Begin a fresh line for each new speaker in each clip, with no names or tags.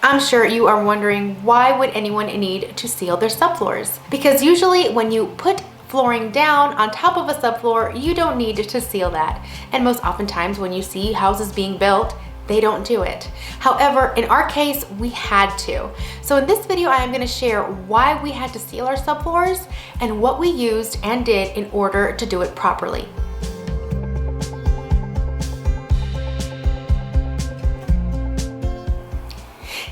I'm sure you are wondering, why would anyone need to seal their subfloors? Because usually when you put flooring down on top of a subfloor, you don't need to seal that. And most oftentimes when you see houses being built, they don't do it. However, in our case, we had to. So in this video, I am going to share why we had to seal our subfloors and what we used and did in order to do it properly.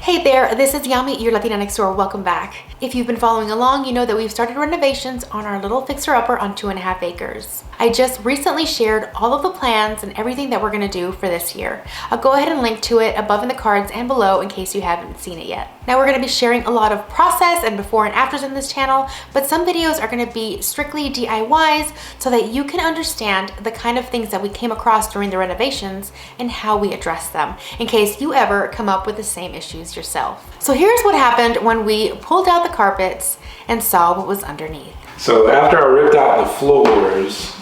Hey there, this is Yami, your Latina next door. Welcome back. If you've been following along, you know that we've started renovations on our little fixer-upper on 2.5 acres. I just recently shared all of the plans and everything that we're gonna do for this year. I'll go ahead and link to it above in the cards and below in case you haven't seen it yet. Now we're gonna be sharing a lot of process and before and afters in this channel, but some videos are gonna be strictly DIYs so that you can understand the kind of things that we came across during the renovations and how we address them, in case you ever come up with the same issues yourself. So here's what happened when we pulled out the carpets and saw what was underneath.
So after I ripped out the floors,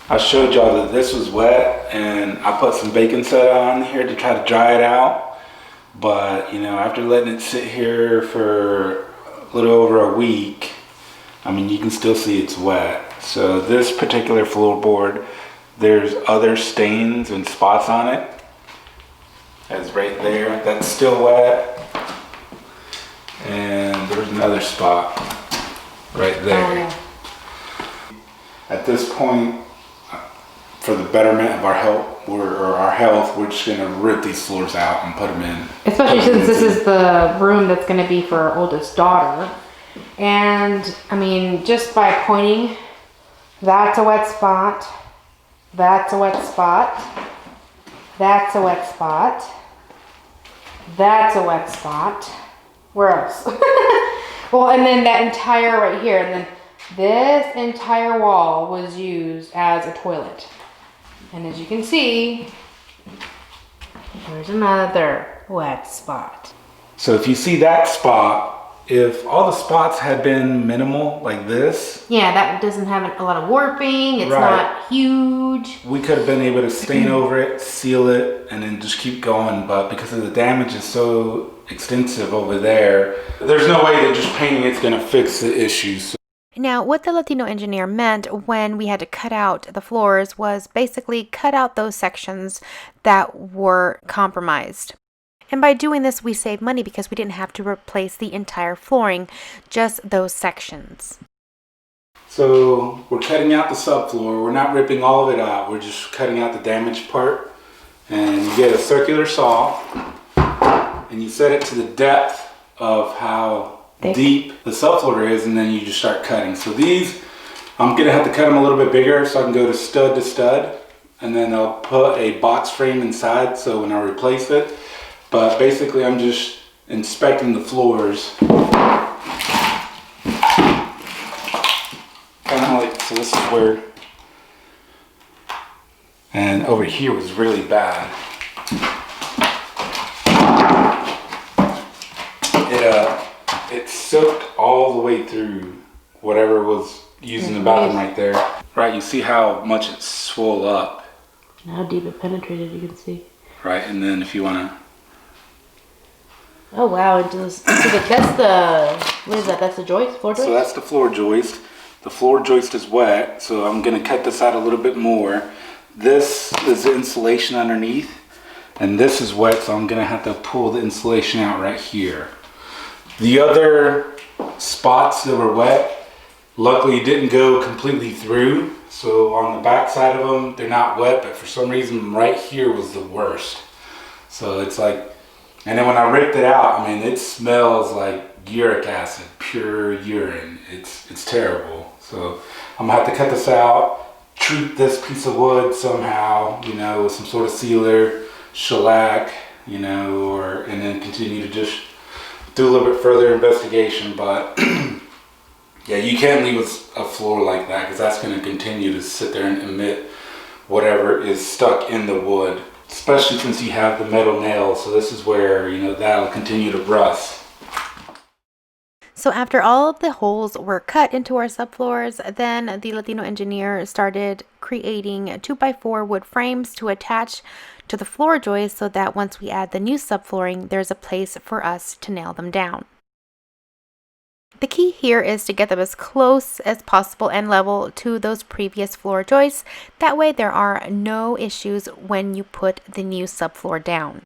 I showed y'all that this was wet and I put some baking soda on here to try to dry it out. But you know, after letting it sit here for a little over a week, I mean, you can still see it's wet. So this particular floorboard, there's other stains and spots on it. That's right there, that's still wet. And there's another spot right there. Oh, yeah. At this point, for the betterment of our health, we're just gonna rip these floors out and put them in.
Especially since this is the room that's gonna be for our oldest daughter. And I mean, just by pointing, that's a wet spot, that's a wet spot, that's a wet spot, that's a wet spot. Where else? Well, and then that entire right here, and then this entire wall was used as a toilet. And as you can see, there's another wet spot.
So if you see that spot, if all the spots had been minimal like this.
Yeah, that doesn't have a lot of warping. It's not huge.
We could have been able to stain over it, seal it, and then just keep going. But because of the damage is so extensive over there, there's no way that just painting it's gonna fix the issues.
Now, what the Latino engineer meant when we had to cut out the floors was basically cut out those sections that were compromised. And by doing this, we saved money because we didn't have to replace the entire flooring, just those sections.
So we're cutting out the subfloor. We're not ripping all of it out. We're just cutting out the damaged part. And you get a circular saw and you set it to the depth of how deep the subfloor is, and then you just start cutting. So these, I'm gonna have to cut them a little bit bigger so I can go to stud, and then I'll put a box frame inside so when I replace it. But basically I'm just inspecting the floors. Kind of like, so this is where, and over here was really bad. It soaked all the way through whatever was using the bathroom right there. Right, you see how much it swole up.
How deep it penetrated, you can see.
Right, and then if you want to.
Oh wow, it does. That's the, what is that? That's the joist, floor joist?
So that's the floor joist. The floor joist is wet, so I'm going to cut this out a little bit more. This is the insulation underneath, and this is wet, so I'm going to have to pull the insulation out right here. The other spots that were wet, luckily didn't go completely through. So on the back side of them, they're not wet, but for some reason right here was the worst. So it's like, and then when I ripped it out, I mean, it smells like uric acid, pure urine. It's terrible. So I'm gonna have to cut this out, treat this piece of wood somehow, you know, with some sort of sealer, shellac, you know, and then continue to just do a little bit further investigation. But yeah, you can't leave a floor like that because that's going to continue to sit there and emit whatever is stuck in the wood, especially since you have the metal nails. So this is where, you know, that'll continue to rust.
So So after all of the holes were cut into our subfloors, then the Latino engineer started creating 2x4 wood frames to attach to the floor joists so that once we add the new subflooring, there's a place for us to nail them down. The key here is to get them as close as possible and level to those previous floor joists. That way there are no issues when you put the new subfloor down.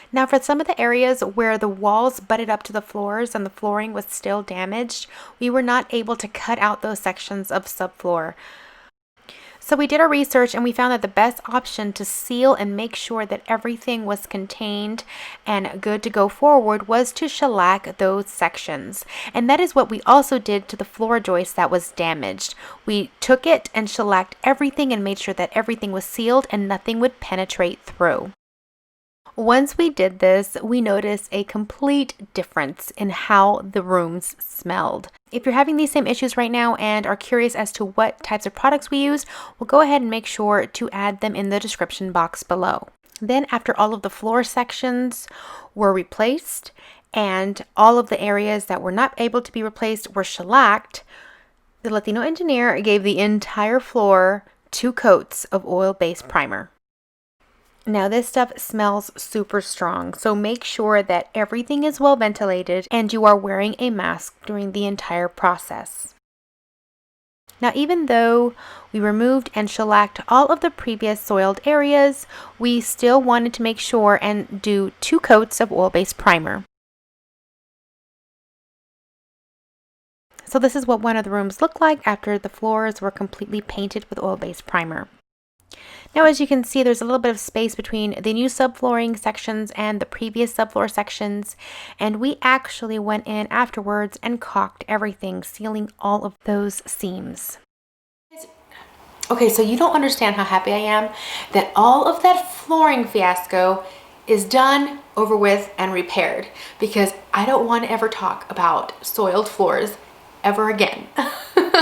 Now for some of the areas where the walls butted up to the floors and the flooring was still damaged, we were not able to cut out those sections of subfloor. So we did our research and we found that the best option to seal and make sure that everything was contained and good to go forward was to shellac those sections. And that is what we also did to the floor joist that was damaged. We took it and shellacked everything and made sure that everything was sealed and nothing would penetrate through. Once we did this, we noticed a complete difference in how the rooms smelled. If you're having these same issues right now and are curious as to what types of products we use, we'll go ahead and make sure to add them in the description box below. Then after all of the floor sections were replaced and all of the areas that were not able to be replaced were shellacked, the Latino engineer gave the entire floor 2 coats of oil-based primer. Now this stuff smells super strong, so make sure that everything is well ventilated and you are wearing a mask during the entire process. Now even though we removed and shellacked all of the previous soiled areas, we still wanted to make sure and do 2 coats of oil-based primer. So this is what one of the rooms looked like after the floors were completely painted with oil-based primer. Now, as you can see, there's a little bit of space between the new subflooring sections and the previous subfloor sections, and we actually went in afterwards and caulked everything, sealing all of those seams. Okay, so you don't understand how happy I am that all of that flooring fiasco is done, over with, and repaired, because I don't want to ever talk about soiled floors ever again.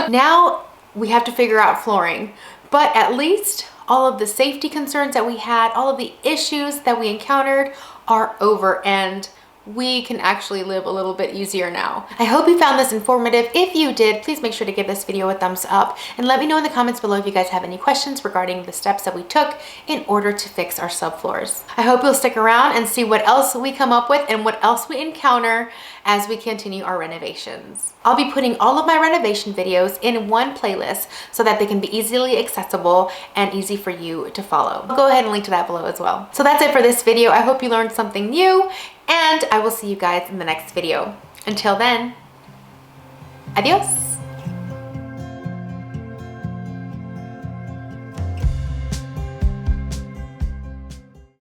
Now we have to figure out flooring, but at least all of the safety concerns that we had, all of the issues that we encountered are over, and we can actually live a little bit easier now. I hope you found this informative. If you did, please make sure to give this video a thumbs up and let me know in the comments below if you guys have any questions regarding the steps that we took in order to fix our subfloors. I hope you'll stick around and see what else we come up with and what else we encounter as we continue our renovations. I'll be putting all of my renovation videos in one playlist so that they can be easily accessible and easy for you to follow. I'll go ahead and link to that below as well. So that's it for this video. I hope you learned something new, and I will see you guys in the next video. Until then, adios.